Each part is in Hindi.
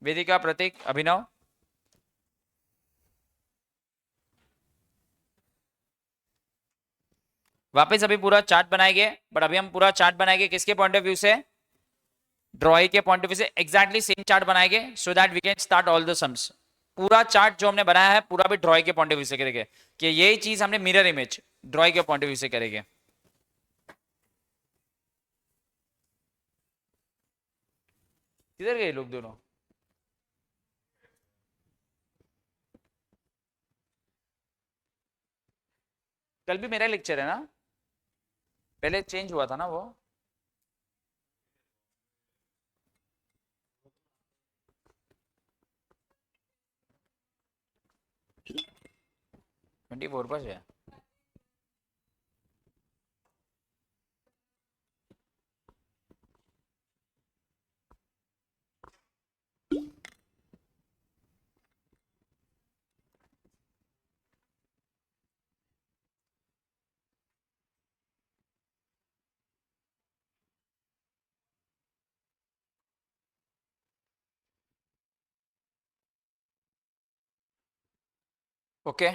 वेदिका, प्रतीक, अभिनव। वापस अभी पूरा चार्ट बनाएंगे, बट अभी हम पूरा चार्ट बनाएंगे किसके पॉइंट ऑफ व्यू से? ड्रॉई के पॉइंट ऑफ व्यू से। एग्जैक्टली सेम चार्ट बनाएंगे so that we can start all the sums. पूरा चार्ट जो हमने बनाया है पूरा भी ड्रॉई के पॉइंट ऑफ व्यू से करेंगे, कि यही चीज हमने मिरर इमेज ड्रॉई के पॉइंट ऑफ व्यू से करेंगे। किधर गए लोग दोनों? कल भी मेरा लेक्चर है ना? पहले चेंज हुआ था ना वो? ट्वेंटी फोर पर है। ओके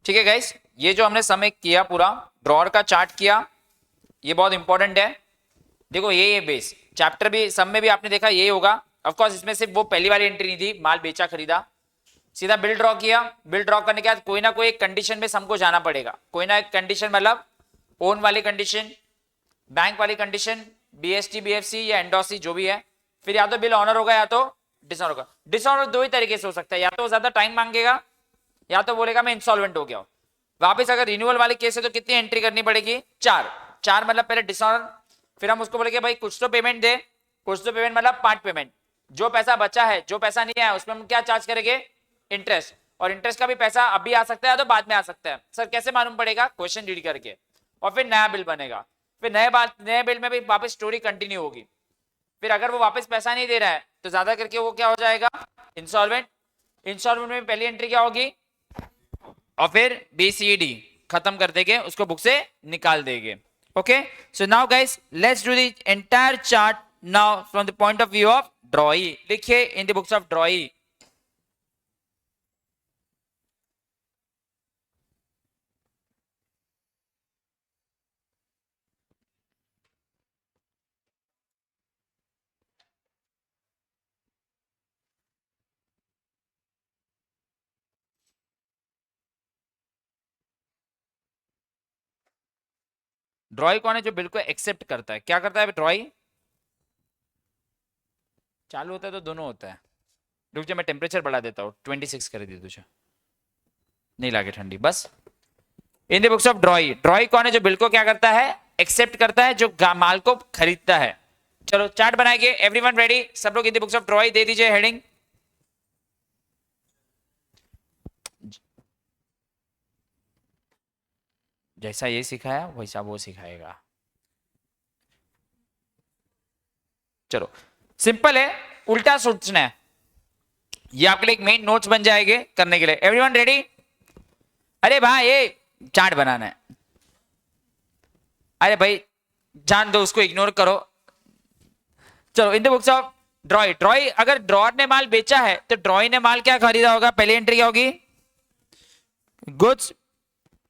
ठीक है गाइस, ये जो हमने समय किया पूरा ड्रॉर का चार्ट किया, ये बहुत इंपॉर्टेंट है। देखो ये बेस चैप्टर भी सब में भी आपने देखा यही होगा। ऑफ कोर्स इसमें सिर्फ वो पहली वाली एंट्री नहीं थी, माल बेचा खरीदा, सीधा बिल ड्रॉ किया। बिल ड्रॉ करने के बाद कोई ना कोई एक कंडीशन में हमको जाना पड़ेगा, कोई ना एक कंडीशन, मतलब ओन वाली कंडीशन, बैंक वाली कंडीशन, बीएसटी बीएफसी या एंडोसी जो भी है। फिर या तो बिल ऑनर होगा या तो डिसऑनर होगा। डिसऑनर दो ही तरीके से हो सकता है, या तो ज्यादा टाइम मांगेगा या तो बोलेगा मैं इंसॉल्वेंट हो गया हूं। वापस अगर रिन्यूअल वाले केस है तो कितनी एंट्री करनी पड़ेगी? चार। चार मतलब पहले डिसऑनर, फिर हम उसको बोलेंगे भाई कुछ तो पेमेंट दे, कुछ तो पेमेंट मतलब पार्ट पेमेंट। जो पैसा बचा है, जो पैसा नहीं आया उसमें हम क्या चार्ज करेंगे? इंटरेस्ट। और इंटरेस्ट का भी पैसा अभी आ सकता है तो बाद में आ सकता है। सर कैसे मालूम पड़ेगा? क्वेश्चन रीड करके। और फिर नया बिल बनेगा, फिर नए बिल में भी वापस स्टोरी कंटिन्यू होगी। फिर अगर वो वापस पैसा नहीं दे रहा है तो ज्यादा करके वो क्या हो जाएगा? इंसॉल्वेंट। इंसॉल्वेंट में पहली एंट्री क्या होगी? और फिर बीसीडी खत्म कर देंगे, उसको बुक से निकाल देंगे। Okay so now guys let's do the entire chart now from the point of view of drawee. लिखिए in the books of drawee. Drawee कौन है? जो बिल्कुल एक्सेप्ट करता है। क्या करता है ड्रॉई? चालू होता है तो दोनों होता है। रुक जा मैं टेम्परेचर बढ़ा देता हूँ, 26 कर दी तुझे, नहीं लागे ठंडी बस। इन the books of drawee, drawee कौन है? जो बिल को क्या करता है? एक्सेप्ट करता है, जो माल को खरीदता है। चलो चार्ट बनाएंगे। Everyone ready? सब लोग in the books of drawee दे दीजिए हेडिंग। जैसा ये सिखाया वैसा वो सिखाएगा। चलो सिंपल है, उल्टा सोचना है। ये आपके लिए एक मेन नोट्स बन जाएंगे करने के लिए। Everyone ready? अरे भाई ये चार्ट बनाना है। अरे भाई जान दो, उसको इग्नोर करो। चलो इन द बुक्स ऑफ ड्रॉई, ड्रॉई अगर ड्रॉर ने माल बेचा है तो ड्रॉई ने माल क्या खरीदा होगा? पहली एंट्री क्या होगी? Goods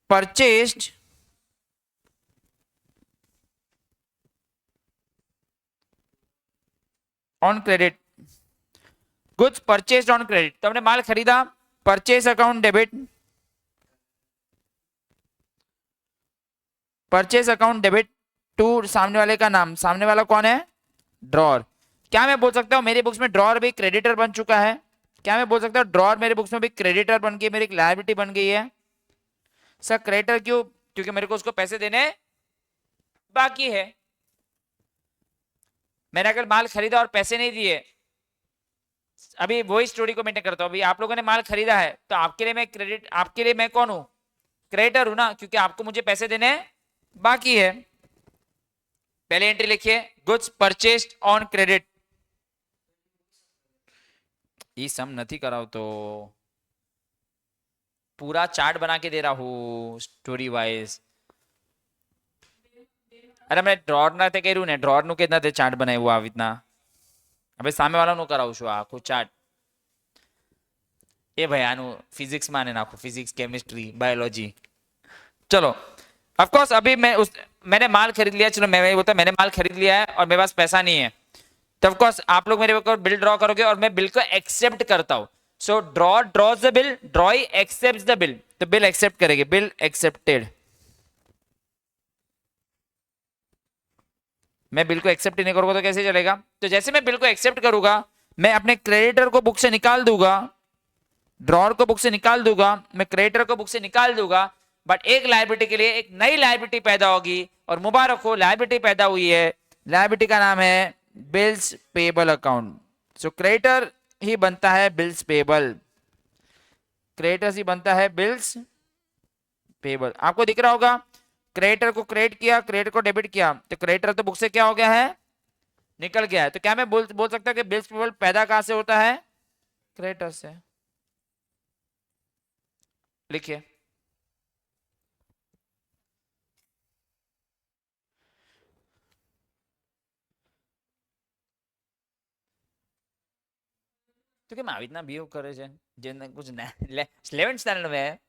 purchased on credit. Goods purchased on credit, तो हमने माल खरीदा, purchase account debit, purchase account debit to सामने वाले का नाम। सामने वाला कौन है? ड्रॉर। क्या मैं बोल सकता हूं मेरी बुक्स में ड्रॉर भी क्रेडिटर बन चुका है? क्या मैं बोल सकता हूं ड्रॉर मेरे बुक्स में भी क्रेडिटर बन गई, मेरी लायबिलिटी बन गई है? सर क्रेडिटर क्यों? क्योंकि मेरे को उसको पैसे देने बाकी है। मैंने अगर माल खरीदा और पैसे नहीं दिए, अभी वही स्टोरी को मेंटेन करता हूं। अभी आप लोगों ने माल खरीदा है तो आपके लिए मैं क्रेडिट, आपके लिए मैं कौन हूं? क्रेडिटर हूं ना, क्योंकि आपको मुझे पैसे देने बाकी है। पहले एंट्री लिखिए गुड्स परचेस्ड ऑन क्रेडिट। ये सम नहीं कराओ तो पूरा चार्ट बना के दे रहा हूँ स्टोरी वाइज। अरे मैं ड्रॉर ना ते करू ने ड्रॉर नु कितना ते चार्ट बनाए हुआ इतना। હવે સામે વાળાનું કરાવું છું આ આખું ચાર્ટ. એ ભાઈ આનું फिजिक्स में नाखो, फिजिक्स केमिस्ट्री बायोलॉजी. चलो ऑफ कोर्स अभी मैंने माल खरीद लिया. चलो मैं वही बोलता, मैंने माल खरीद लिया है और मेरे पास पैसा नहीं है, तो ऑफ कोर्स आप लोग मेरे ऊपर बिल ड्रॉ करोगे और मैं बिल को एक्सेप्ट करता हूं. So draws the bill, drawee accept the bill. तो बिल एक्सेप्ट करेंगे, बिल एक्सेप्टेड. मैं बिल को एक्सेप्ट नहीं करूंगा तो कैसे चलेगा? तो जैसे मैं बिल को एक्सेप्ट करूंगा, मैं अपने क्रेडिटर को बुक से निकाल दूंगा, ड्रॉर को बुक से निकाल दूंगा, मैं क्रेडिटर को बुक से निकाल दूंगा. बट एक लायबिलिटी के लिए एक नई लायबिलिटी पैदा होगी, और मुबारक हो लायबिलिटी पैदा हुई है. लायबिलिटी का नाम है बिल्स पेबल अकाउंट. सो क्रेडिटर ही बनता है बिल्स पेबल, क्रेडिटर ही बनता है बिल्स पेबल. आपको दिख रहा होगा, क्रेडिटर को क्रेडिट किया, क्रेडिटर को डेबिट किया, तो क्रेडिटर तो बुक से क्या हो गया है, निकल गया है. तो क्या मैं बोल सकता हूं कि बिल्स पेबल पैदा कहां से होता है? क्रेडिटर से. लिखिए. तो કેમ આવી રીતના બિહેવ કરે છે જેને कुछ 11th स्टैंडर्ड में,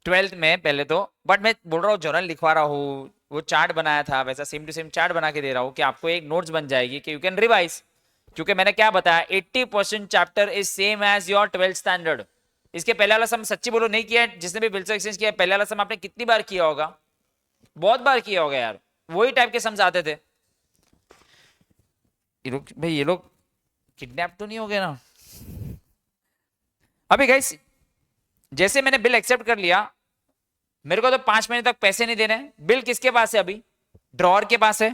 12th में पहले तो. बट मैं बोल रहा हूँ जर्नल लिखवा रहा हूँ, वो चार्ट बनाया था वैसा सेम टू सेम चार्ट बना के दे रहा हूँ कि आपको एक नोट्स बन जाएगी कि यू कैन रिवाइज. क्योंकि मैंने क्या बताया, 80% chapter is same as your 12th standard. इसके पहले वाला सम सच्ची बोलो नहीं किया है, जिसने भी बिल्स एक्सचेंज किया पहले वाला सम आपने कितनी बार किया होगा? बहुत बार किया होगा यार. वही टाइप के सम्स आते थे. ये लोग भाई, ये लोग किडनैप तो नहीं हो गए ना? अभी गाइस जैसे मैंने बिल एक्सेप्ट कर लिया, मेरे को तो 5 महीने तक पैसे नहीं देने. बिल किसके पास है? अभी ड्रॉर के पास है.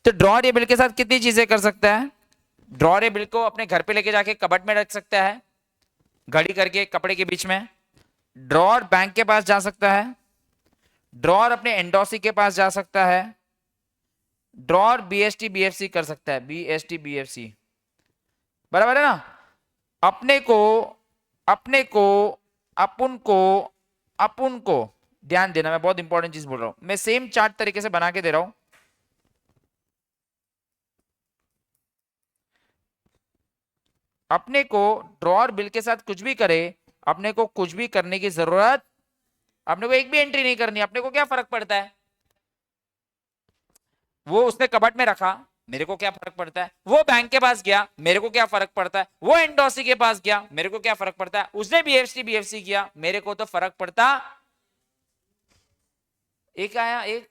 तो ड्रॉर ये बिल के साथ कितनी चीजें कर सकता है? ड्रॉर ये बिल को अपने घर पे लेके जाके कबर्ड में रख सकता है, घड़ी करके कपड़े के बीच में. ड्रॉर बैंक के पास जा सकता है, ड्रॉर अपने एंडोसी के पास जा सकता है, ड्रॉर बीएसटी बीएफसी कर सकता है, बीएसटी बीएफसी. बराबर है ना? अपने को अपन को ध्यान देना, मैं बहुत इंपॉर्टेंट चीज बोल रहा हूं. मैं सेम चार्ट तरीके से बना के दे रहा हूं. अपने को ड्रॉर बिल के साथ कुछ भी करे, अपने को कुछ भी करने की जरूरत, अपने को एक भी एंट्री नहीं करनी. अपने को क्या फर्क पड़ता है? वो उसने कबर्ड में रखा, मेरे को क्या फर्क पड़ता है? वो बैंक के पास गया, मेरे को क्या फर्क पड़ता है? वो एंडोसी के पास गया, मेरे को क्या फर्क पड़ता है? उसने बीएफसी बीएफसी किया, मेरे को तो फर्क पड़ता. एक आया, एक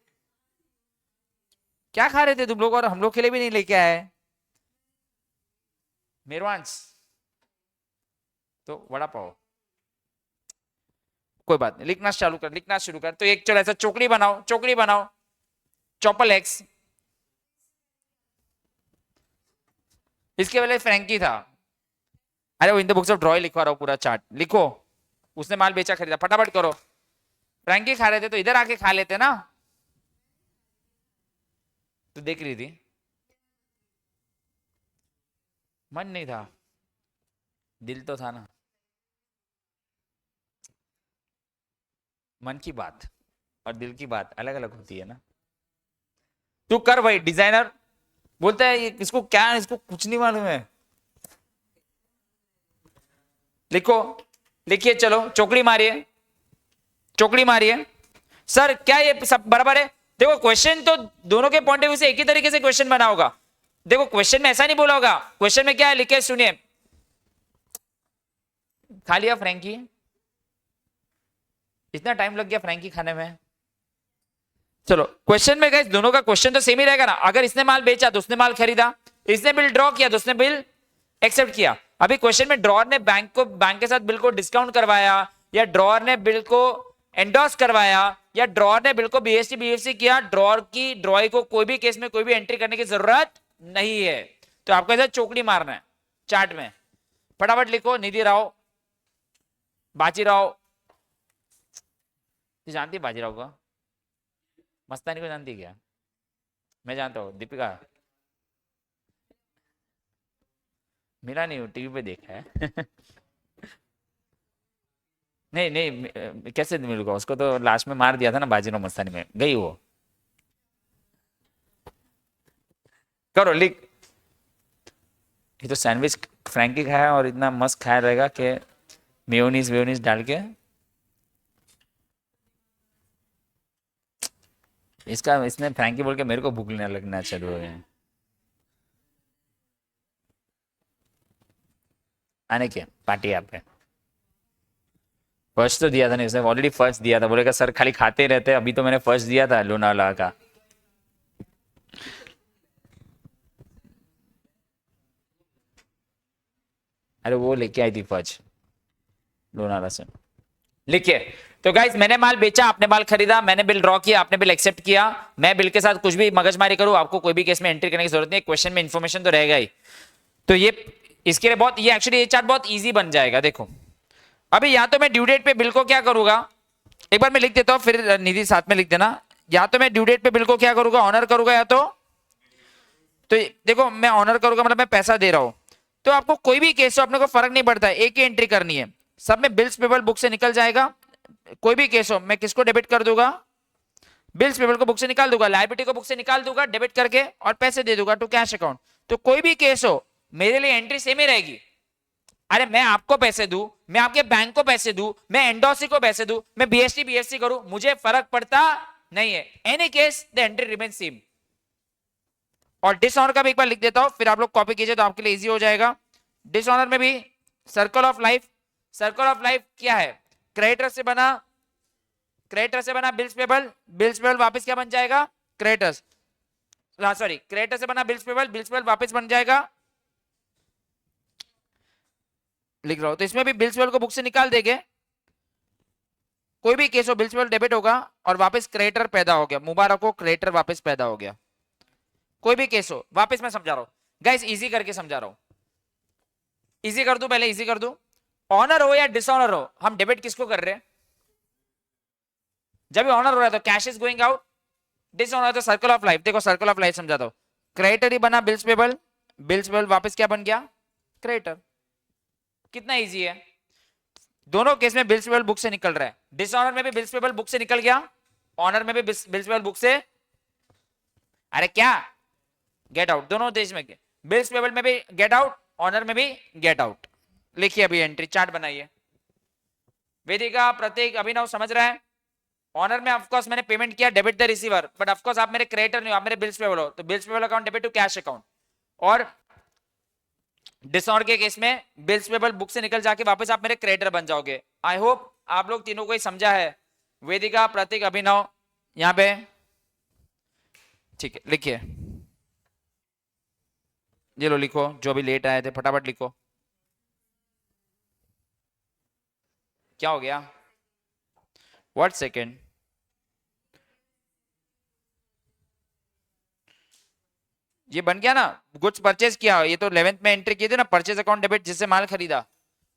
क्या खा रहे थे तुम लोग और हम लोग के लिए भी नहीं लेके आए? मेरवांस तो वड़ा पाव. कोई बात नहीं, लिखना चालू कर, लिखना शुरू कर. तो एक चलो ऐसा चोकड़ी बनाओ, चोकड़ी बनाओ. चौपल एक्स, इसके पहले फ्रैंकी था. अरे वो इन द बुक्स ऑफ ड्रॉ लिखवा रहा हूं, पूरा चार्ट लिखो. उसने माल बेचा खरीदा, फटाफट करो. फ्रैंकी खा रहे थे तो इधर आके खा लेते ना. तो देख रही थी, मन नहीं था, दिल तो था ना. मन की बात और दिल की बात अलग अलग होती है ना. तू कर भाई. डिजाइनर बोलता है इसको क्या, इसको कुछ नहीं मालूम है. लिखो, लिखिए. चलो चौकड़ी मारिए, चौकड़ी मारिए. सर क्या ये सब बराबर है? देखो क्वेश्चन तो दोनों के पॉइंट ऑफ व्यू से एक ही तरीके से क्वेश्चन बना होगा. देखो क्वेश्चन में ऐसा नहीं बोला होगा. क्वेश्चन में क्या है लिखे, सुनिए. खा लिया फ्रैंकी, इतना टाइम लग गया फ्रैंकी खाने में. चलो क्वेश्चन में गाइस दोनों का क्वेश्चन तो सेम ही रहेगा ना. अगर इसने माल बेचा तो उसने माल खरीदा, इसने बिल ड्रॉ किया तो उसने बिल एक्सेप्ट किया. अभी क्वेश्चन में ड्रॉर ने बैंक के साथ बिल को डिस्काउंट करवाया, या ड्रॉर ने बिल को एंडोर्स करवाया, या ड्रॉर ने बिल को बीएसटी बीएफसी किया. ड्रॉर की ड्रॉई को कोई भी केस में कोई भी एंट्री करने की जरूरत नहीं है. तो आपको ऐसा चौकड़ी मारना है चार्ट में. फटाफट लिखो. निधि राव, बाजीराव. जानती है बाजीराव को? मस्तानी को जानती है क्या? मैं जानता हूँ. दीपिका मिला नहीं, टीवी पे देखा है. नहीं नहीं, कैसे मिलूंगा उसको? तो लास्ट में मार दिया था ना बाजीराव मस्तानी में, गई वो. करो लिख। ये तो सैंडविच फ्रैंकी खाया और इतना मस्त खाया रहेगा कि मेयोनीज वेयोनीज डाल के। इसका इसने फ्रैंकी बोल के मेरे को भूख लगना चालू हो गया। आने क्या पार्टी यहाँ पे। फर्स्ट तो दिया था नहीं उसने, ऑलरेडी फर्स्ट दिया था, बोलेगा सर खाली खाते रहते हैं, अभी तो मैंने फर्स्ट दिया था लोनावाला का। अरे वो लेके आई थी फर्स्ट लोनावाला से। लिखिए। तो गाइस मैंने माल बेचा, आपने माल खरीदा, मैंने बिल ड्रॉ किया, आपने बिल एक्सेप्ट किया। मैं बिल के साथ कुछ भी मगजमारी करूं, आपको कोई भी केस में एंट्री करने की जरूरत नहीं, क्वेश्चन में इंफॉर्मेशन तो रहेगा ही। तो ये इसके लिए बहुत, ये एक्चुअली ये चार्ट बहुत इजी बन जाएगा। देखो अभी या तो मैं ड्यू डेट पे बिल को क्या करूंगा, एक बार मैं लिख देता हूं फिर निधि साथ में लिख देना। या तो मैं ड्यू डेट पे बिल को क्या करूंगा, ऑनर करूंगा, या तो देखो मैं ऑनर करूंगा मतलब मैं पैसा दे रहा हूं। तो आपको कोई भी केस हो अपने को फर्क नहीं पड़ता है, एक ही एंट्री करनी है, सब में बिल्स पेबल बुक से निकल जाएगा। कोई भी केस हो मैं किसको डेबिट कर दूंगा, बिल्स पेबल को बुक से निकाल दूंगा, लायबिलिटी को बुक से निकाल दूंगा डेबिट करके और पैसे दे दूंगा टू कैश अकाउंट। तो कोई भी केस हो मेरे लिए एंट्री सेम ही रहेगी। अरे मैं आपको पैसे दूं, मैं आपके बैंक को पैसे दूं, मैं एंडोसी को पैसे दूं, मैं बीएसटी बीएससी करूं, मुझे फर्क पड़ता नहीं है। Any case the entry remain same. और डिसऑनर का भी एक बार लिख देता हूं, फिर आप लोग कॉपी कीजिए तो आपके लिए इजी हो जाएगा। डिसऑनर में भी circle of life, circle of life क्या है, क्रेडिटर से बना, क्रेडिटर से बना बिल्स पेबल, बिल्स पेबल वापस क्या बन जाएगा, क्रेडिटर्स, सॉरी क्रेडिटर से बना बिल्स पेबल, बिल्स पेबल वापस बन जाएगा, लिख रहा हूं। तो इसमें भी बिल्स पेबल को बुक से निकाल देंगे, कोई भी केस हो बिल्स पेबल डेबिट होगा और वापस क्रेडिटर पैदा हो गया, मुबारक हो क्रेडिटर वापस पैदा हो गया। कोई भी केस हो, वापस मैं समझा रहा हूं गाइस, इजी करके समझा रहा हूं, इजी कर दूं, पहले इजी कर दूं। ऑनर हो या डिसऑनर हो, हम डेबिट किसको कर रहे हैं, जब ऑनर हो रहा है तो cash is going out, dishonour तो सर्कल ऑफ लाइफ। देखो सर्कल ऑफ लाइफ समझाता हूं, क्रेडिटर ही बना बिल्स पेबल, बिल्स पेबल वापस क्या बन गया, क्रेडिटर। कितना इजी है, दोनों केस में बिल्स पेबल बुक से निकल रहा है, डिसऑनर में भी बिल्स पेबल बुक से निकल गया, ऑनर में भी बिल्स पेबल बुक से, अरे क्या गेट आउट, दोनों देश में बिल्स पेबल में भी गेट आउट, ऑनर में भी गेट आउट। लिखिए अभी एंट्री चार्ट बनाइए। वेदिका प्रतीक अभिनव समझ रहा है। ऑनर में ऑफकोर्स मैंने पेमेंट किया, debit the receiver, but of course आप मेरे क्रेडिटर नहीं हो, आप मेरे बिल्स पेबल हो, तो bills payable account debit to cash account. और डिसऑनर के केस में बिल्स पेबल बुक से निकल जाके वापस आप मेरे क्रेडिटर बन जाओगे। आई होप आप लोग तीनों को ही समझा है, वेदिका प्रतीक अभिनव यहां पे, ठीक है। लिखिए, ये लो लिखो, जो भी लेट आए थे फटाफट लिखो। क्या हो गया, व्हाट सेकेंड, ये बन गया ना, गुड्स परचेज किया, ये तो 11th में एंट्री की थी ना, परचेज अकाउंट डेबिट जिससे माल खरीदा,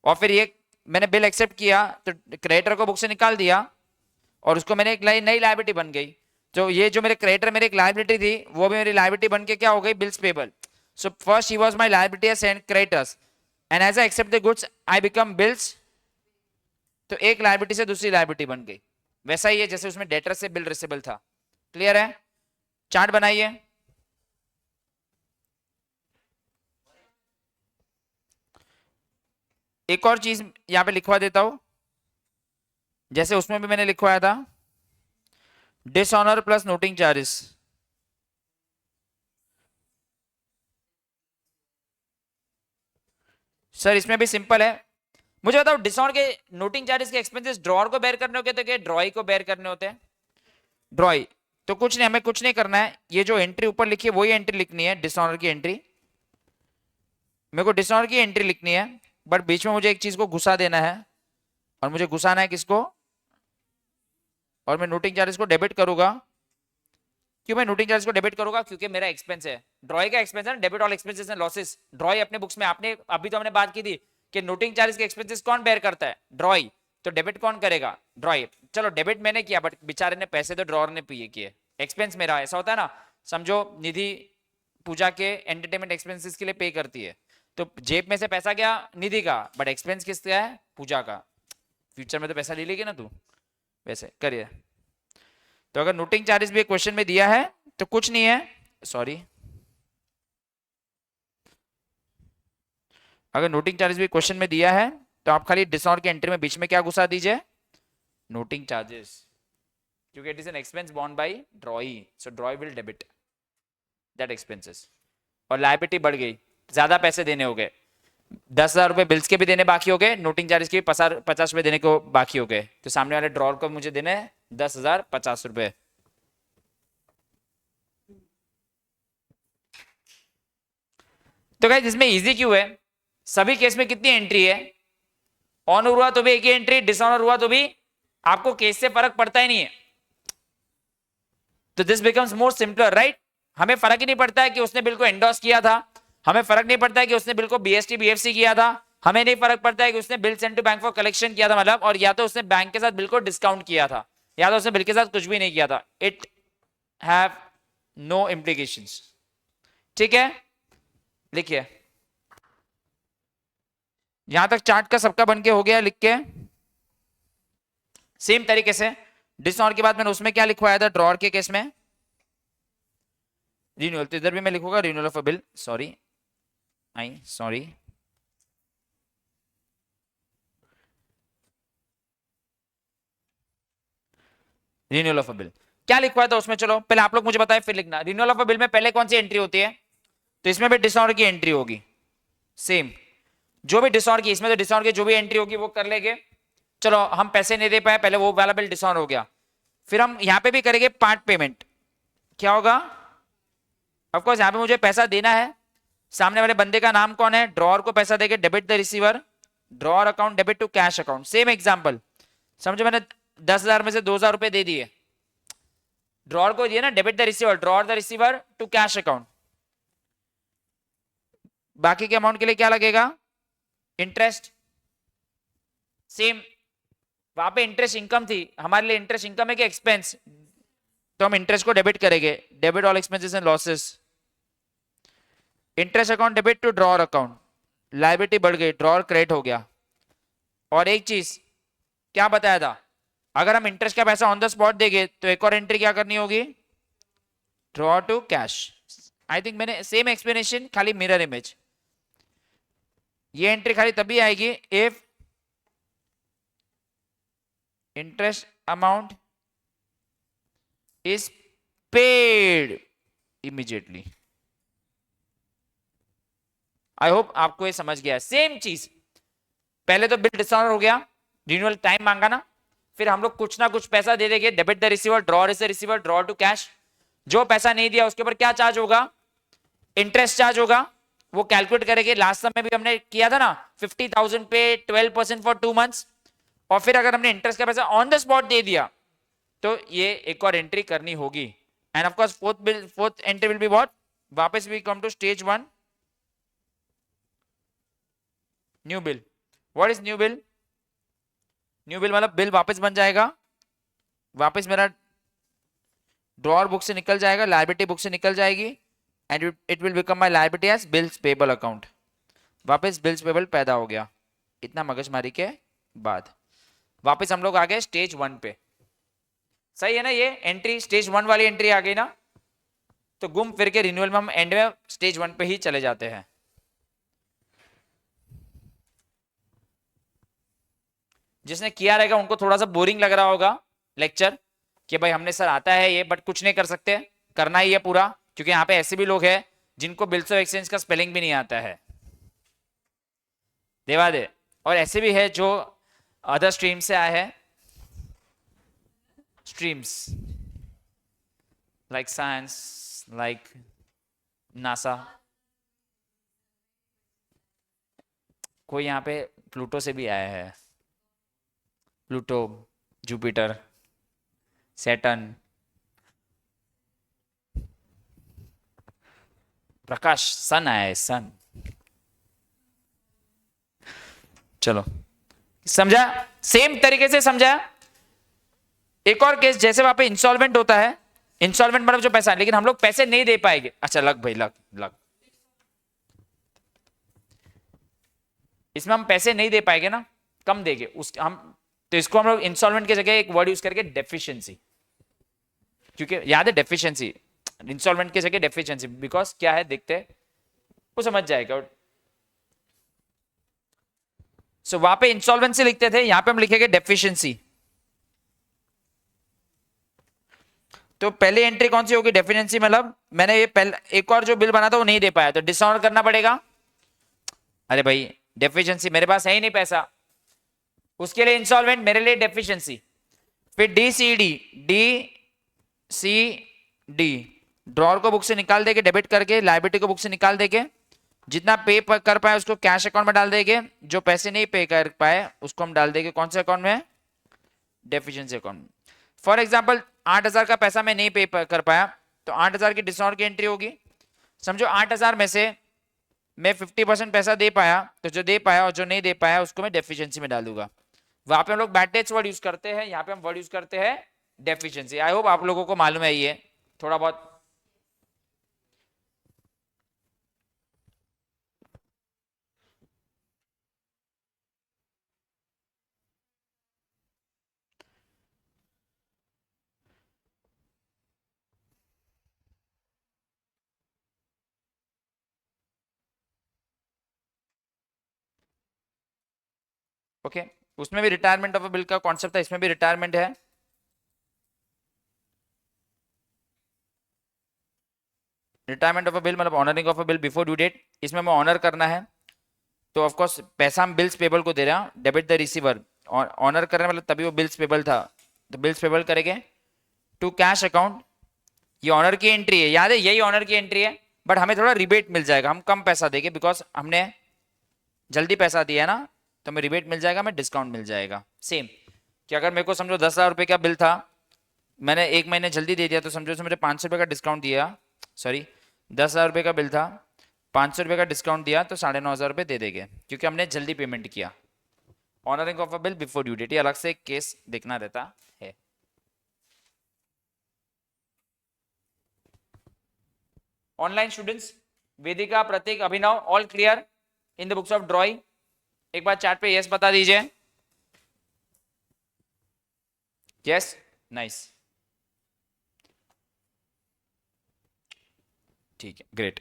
और फिर ये मैंने बिल एक्सेप्ट किया तो क्रेडिटर को बुक से निकाल दिया और उसको मैंने एक नई लायबिलिटी बन गई। तो ये जो मेरे क्रेडिटर मेरी एक लायबिलिटी थी वो भी मेरी लायबिलिटी बन के क्या हो गई, bills payable. So first he was my liability as creditors and as I accept the goods I become bills. तो एक लायबिलिटी से दूसरी लायबिलिटी बन गई, वैसा ही है जैसे उसमें डेटर से बिल रिसीवेबल था। क्लियर है, चार्ट बनाइए। एक और चीज यहां पे लिखवा देता हूं, जैसे उसमें भी मैंने लिखवाया था, dishonour plus noting charges. Sir इसमें भी सिंपल है, मुझे बताओ डिसऑनर के नोटिंग चार्जेस के एक्सपेंसेस ड्रॉअर को बेयर करने होते हैं ड्रॉई को बेयर करने होते हैं, ड्रॉई। तो कुछ नहीं, हमें कुछ नहीं करना है, ये जो एंट्री ऊपर लिखी है वही एंट्री लिखनी है, डिसऑनर की एंट्री, मेरे को डिसऑनर की एंट्री लिखनी है, बट बीच में मुझे एक चीज को घुसा देना है, और मुझे घुसाना है किसको, और मैं नोटिंग चार्जेस को डेबिट करूंगा। क्यों मैं नोटिंग चार्जेस को डेबिट करूंगा, क्योंकि मेरा एक्सपेंस है, ड्रॉई का एक्सपेंस है, debit all expenses and losses. ड्रॉई अपने बुक्स में, आपने अभी तो हमने बात की थी कि नोटिंग चार्जेस के एक्सपेंसेस कौन बेयर करता है, ड्रॉई, तो डेबिट कौन करेगा, ड्रॉई। चलो डेबिट मैंने किया, बट बेचारे ने पैसे तो ड्रॉअर ने पे किए, एक्सपेंस मेरा, ऐसा होता है ना। समझो निधि पूजा के एंटरटेनमेंट एक्सपेंसेस के लिए पे करती है, तो जेब में से पैसा गया निधि का, बट एक्सपेंस किसका है, पूजा का। फ्यूचर में तो पैसा ले लेगी ना तू, वैसे करिए। तो अगर नोटिंग चार्जेस भी क्वेश्चन में दिया है तो कुछ नहीं है, सॉरी अगर नोटिंग चार्जेस भी क्वेश्चन में दिया है तो आप खाली डिसऑनर की एंट्री में बीच में क्या घुसा दीजिए, नोटिंग चार्जेस, क्योंकि it is an expense borne by drawee, so drawee will debit that expenses. और लायबिलिटी बढ़ गई, ज्यादा पैसे देने हो गए, 10,000 रुपए बिल्स के भी देने बाकी हो गए, नोटिंग चार्जेस के भी 50 रुपए देने को बाकी हो गए, तो सामने वाले ड्रॉर को मुझे देने 10,050 रुपए। तो गाइस इसमें इजी क्यों है, सभी केस में कितनी एंट्री है, ऑनर हुआ तो भी एक ही एंट्री, डिसऑनर हुआ तो भी आपको केस से फर्क पड़ता ही नहीं है, तो this becomes more simpler right. हमें फर्क ही नहीं पड़ता है कि उसने बिल को एंडोर्स किया था, हमें फर्क नहीं पड़ता है कि उसने बिल को बीएसटी बीएफसी किया था, हमें नहीं फर्क पड़ता है कि उसने bill send to bank for collection किया था, मतलब, और या तो उसने बैंक के साथ बिल को डिस्काउंट किया था, या तो उसने बिल के साथ कुछ भी नहीं किया था, इट हैव नो इम्प्लीकेशंस। ठीक है, लिखिए, यहां तक चार्ट का सबका बन के हो गया, लिख के सेम तरीके से डिसऑनर के बाद मैंने उसमें क्या लिखवाया था, ड्रॉर के केस में रिन्यूअल, तो इधर भी मैं लिखूंगा renewal of a bill, sorry renewal of a bill क्या लिखवाया था उसमें, चलो पहले आप लोग मुझे बताएं फिर लिखना। रिन्यूअल ऑफ अ बिल में पहले कौन सी एंट्री होती है, तो इसमें भी डिसऑनर की एंट्री होगी, सेम जो भी डिसऑनर की, इसमें तो डिसऑनर की जो भी एंट्री होगी वो कर लेंगे। चलो हम पैसे नहीं दे पाए, पहले वो वाला बिल डिसऑनर हो गया, फिर हम यहां पे भी करेंगे पार्ट पेमेंट, क्या होगा, ऑफ कोर्स यहां पे मुझे पैसा देना है, सामने वाले बंदे का नाम कौन है, ड्रॉर को पैसा देके debit the receiver, drawer account debit to cash account, same example, समझो मैंने 10,000 में से 2,000 रुपए दे दिए, ड्रॉर को दिए ना, debit the receiver, drawer the receiver to cash account, बाकी के अमाउंट के लिए क्या लगेगा, इंटरेस्ट, सेम, वहां पे इंटरेस्ट इनकम थी, हमारे लिए इंटरेस्ट इनकम है कि एक्सपेंस, तो हम इंटरेस्ट को डेबिट करेंगे, debit all expenses and losses, interest account debit to drawer account, liability बढ़ गई, ड्रॉर क्रेडिट हो गया। और एक चीज क्या बताया था, अगर हम इंटरेस्ट का पैसा ऑन द स्पॉट देंगे तो एक और एंट्री क्या करनी होगी, draw two cash. I think मैंने सेम एक्सप्लेनेशन, खाली मिरर इमेज, ये एंट्री खाली तभी आएगी if interest amount is paid immediately. I hope आपको ये समझ गया, सेम चीज, पहले तो बिल डिसऑनर हो गया, रिन्यूअल टाइम मांगा ना, फिर हम लोग कुछ ना कुछ पैसा दे देंगे, debit the receiver, draw is the receiver, draw two cash, जो पैसा नहीं दिया उसके ऊपर क्या चार्ज होगा, इंटरेस्ट चार्ज होगा, वो कैलकुलेट करेंगे, लास्ट समय भी हमने किया था ना, 50,000 पे 12% फॉर 2 मंथ्स, और फिर अगर हमने इंटरेस्ट का पैसा ऑन द स्पॉट दे दिया तो ये एक और एंट्री करनी होगी, and of course fourth entry will be what, वापस we come to stage 1, new bill. What is new bill, new bill मतलब बिल वापस बन जाएगा, वापस मेरा ड्रॉअर बुक से निकल जाएगा, लायबिलिटी बुक से निकल जाएगी, and it will become my liability as bills payable account, वापस बिल्स पेबल पैदा हो गया, इतना मगजमारी के बाद वापस हम लोग आ गए स्टेज 1 पे। सही है ना, ये एंट्री स्टेज 1 वाली एंट्री आ गई ना, तो घूम फिर के रिन्यूअल में हम एंड में स्टेज 1 पे ही चले जाते हैं। जिसने किया रहेगा उनको थोड़ा सा बोरिंग लग रहा होगा लेक्चर, कि भाई हमने सर आता है ये बट कुछ नहीं कर सकते, करना ही है पूरा, क्योंकि यहाँ पे ऐसे भी लोग हैं जिनको बिल्स ऑफ एक्सचेंज का स्पेलिंग भी नहीं आता है, देवा दे, और ऐसे भी है जो अदर स्ट्रीम से आए हैं, streams like science, like NASA, कोई यहाँ पे प्लूटो से भी आया है, प्लूटो, जुपिटर, सैटर्न, प्रकाश, सन आया है, सन। चलो समझा, सेम तरीके से समझा। एक और केस, जैसे वहां पे इंस्टॉलमेंट होता है, इंस्टॉलमेंट मतलब जो पैसा, लेकिन हम लोग पैसे नहीं दे पाएंगे, अच्छा लग भाई लग लग, इसमें हम पैसे नहीं दे पाएंगे ना, कम देंगे उस हम, तो इसको हम लोग इंस्टॉलमेंट की जगह एक वर्ड यूज करके डेफिशिएंसी, क्योंकि याद है डेफिशिएंसी, इंस्टॉलमेंट की जगह डेफिशिएंसी, बिकॉज क्या है देखते हैं, वो समझ जाएगा। सो वहां पे इंसॉल्वेंसी लिखते थे, यहां पे हम लिखेंगे डेफिशिएंसी। तो पहली एंट्री कौन सी होगी? डेफिशिएंसी, मतलब मैंने ये पहले एक और जो बिल बना था वो नहीं दे पाया, तो डिसऑनर करना पड़ेगा। अरे भाई डेफिशिएंसी, मेरे पास है ही नहीं पैसा, उसके लिए इंसॉल्वेंट, मेरे लिए डेफिशिएंसी। फिर D C D, D C D, drawer को बुक से निकाल देंगे डेबिट करके, लायबिलिटी को बुक से निकाल देंगे, जितना पे कर पाए उसको कैश अकाउंट में डाल देंगे, जो पैसे नहीं पे कर पाए उसको हम डाल देंगे कौन से अकाउंट में? डेफिशिएंसी अकाउंट में। फॉर एग्जांपल 8,000 का पैसा मैं नहीं पे कर पाया, तो 8,000 की डिसऑनर की एंट्री होगी। समझो 8,000 में से मैं 50% पैसा दे पाया, तो जो दे पाया और जो नहीं दे पाया उसको मैं डेफिशिएंसी में डालूंगा। वहां पे हम लोग बैड डेट्स वर्ड यूज करते हैं, यहाँ पे हम वर्ड यूज करते हैं डेफिशिएंसी। आई होप आप लोगों को मालूम है ये थोड़ा बहुत। ओके उसमें भी रिटायरमेंट ऑफ अ बिल का कॉन्सेप्ट है, इसमें भी रिटायरमेंट है। रिटायरमेंट ऑफ अ बिल मतलब honouring of a bill before due date, इसमें हमें ऑनर करना है। तो ऑफ कोर्स पैसा हम बिल्स पेबल को दे रहे हैं, डेबिट द रिसीवर, ऑनर कर रहे हैं मतलब तभी वो बिल्स पेबल था, तो बिल्स पेबल करेंगे टू कैश अकाउंट। ये ऑनर की एंट्री है, याद है यही ऑनर की एंट्री है, बट हमें थोड़ा रिबेट मिल जाएगा, हम कम पैसा देंगे बिकॉज हमने जल्दी पैसा दिया है ना, तो हमें रिबेट मिल जाएगा, हमें डिस्काउंट मिल जाएगा। सेम कि अगर मेरे को समझो 10,000 रुपये का बिल था, मैंने एक महीने जल्दी दे दिया, तो समझो मुझे 500 रुपये का डिस्काउंट दिया, सॉरी 10,000 रुपये का बिल था, 500 रुपये का डिस्काउंट दिया, तो 9,500 रुपये दे देंगे क्योंकि हमने जल्दी पेमेंट किया। Honouring of a bill before due date, ये अलग से एक केस देखना रहता है। Online students, Vedika, Prateek, Abhinav, all clear in the books of drawing? एक बार चैट पे यस बता दीजिए। यस, नाइस, ठीक है, ग्रेट,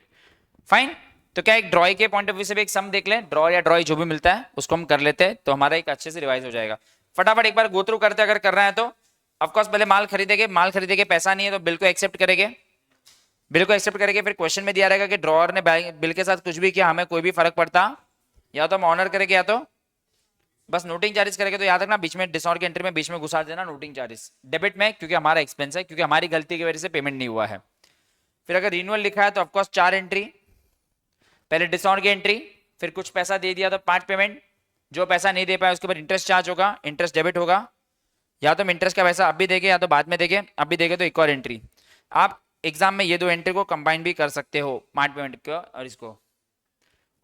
फाइन। तो क्या एक ड्रॉय के पॉइंट ऑफ व्यू से भी एक सम देख लें, ड्रॉ या ड्रॉय जो भी मिलता है उसको हम कर लेते हैं, तो हमारा एक अच्छे से रिवाइज हो जाएगा। फटाफट एक बार गो थ्रू करते, अगर कर रहे हैं तो ऑफकोर्स पहले माल खरीदेंगे, माल खरीदेंगे, पैसा नहीं है तो बिल को एक्सेप्ट करेंगे, बिल को एक्सेप्ट करेंगे। फिर क्वेश्चन में दिया रहेगा कि ड्रॉअर ने बिल के साथ कुछ भी किया, हमें कोई भी फर्क पड़ता, या तो हम ऑनर करेंगे या तो बस नोटिंग चार्जेस करेंगे। तो याद रखना बीच में डिसऑनर की एंट्री में बीच में घुसा देना नोटिंग चार्जेस, डेबिट में क्योंकि हमारा एक्सपेंस है, क्योंकि हमारी गलती की वजह से पेमेंट नहीं हुआ है। फिर अगर रिन्यूअल लिखा है तो ऑफकोर्स 4 एंट्री, पहले डिसऑनर की एंट्री, फिर कुछ पैसा दे दिया तो 5 पेमेंट, जो पैसा नहीं दे पाया उसके ऊपर इंटरेस्ट चार्ज होगा, इंटरेस्ट डेबिट होगा, या तो हम इंटरेस्ट का पैसा अब भी देंगे या तो बाद में देंगे, अब भी देंगे तो एक और एंट्री। आप एग्जाम में ये दो एंट्री को कंबाइन भी कर सकते हो, 5 पेमेंट को और इसको।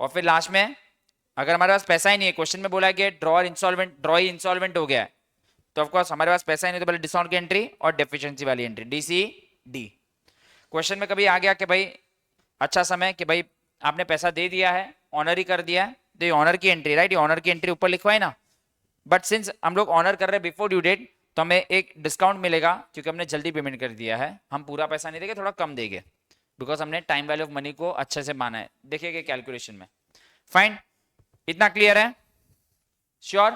और फिर लास्ट में अगर हमारे पास पैसा ही नहीं है, क्वेश्चन में बोला है कि ड्रॉअर इंस्टॉलमेंट, ड्रॉई इंस्टॉलमेंट हो गया है, तो ऑफकोर्स हमारे पास पैसा ही नहीं, तो पहले डिस्काउंट की एंट्री और डेफिशिएंसी वाली एंट्री, डीसी डी। क्वेश्चन में कभी आ गया कि भाई अच्छा समय कि भाई आपने पैसा दे दिया है, ऑनर ही कर दिया है, तो ये ऑनर की एंट्री, राइट, ये ऑनर की एंट्री ऊपर लिखवाई ना, बट सिंस हम लोग ऑनर कर रहे हैं बिफोर ड्यू डेट, तो हमें एक डिस्काउंट मिलेगा क्योंकि हमने जल्दी पेमेंट कर दिया है, हम पूरा पैसा नहीं देंगे, थोड़ा कम देंगे, बिकॉज हमने टाइम वैल्यू ऑफ मनी को अच्छे से माना है, देखिएगा कैलकुलेशन में। फाइन, इतना क्लियर है? श्योर?